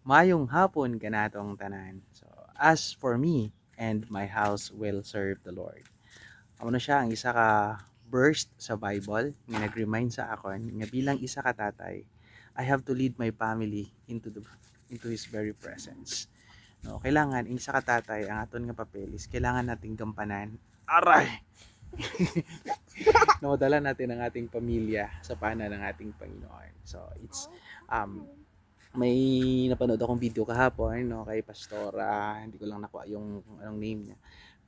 Mayong hapon kanatong tanan. So, as for me and my house will serve the Lord. Amo na siya ang isa ka verse sa Bible nga nag-remind sa akon nga bilang isa ka tatay, I have to lead my family into His very presence. No, kailangan isa ka tatay ang aton nga papeles, kailangan nating gampanan. Aray! Namadala natin ang ating pamilya sa pana ng ating Panginoon. So, it's may napanood akong video kahapon no kay Pastora, hindi ko lang nakuha yung anong name niya.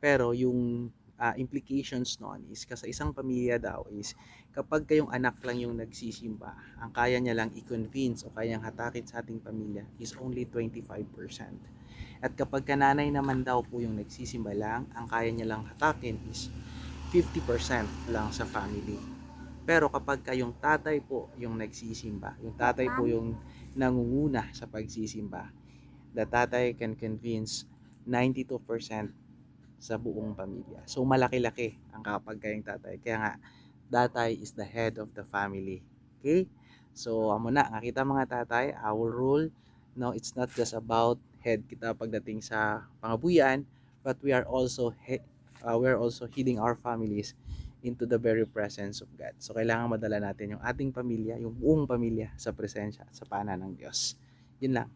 Pero yung implications noon is kasi isang pamilya daw is kapag kayong anak lang yung nagsisimba, ang kaya niya lang i-convince o kayang hatakin sa ating pamilya is only 25%. At kapag kananay naman daw po yung nagsisimba lang, ang kaya niya lang hatakin is 50% lang sa family. Pero kapag kayong tatay po yung nagsisimba, yung tatay po yung nangunguna sa pagsisimba, the tatay can convince 92% sa buong pamilya. So malaki-laki ang kapag kayong tatay. Kaya nga, tatay is the head of the family. Okay? So amo na, nakita mga tatay, our role, no, it's not just about head kita pagdating sa pangabuyan, but we are also heading our families into the very presence of God. So kailangan madala natin yung ating pamilya, yung buong pamilya sa presensya, sa pana ng Diyos. Yun lang.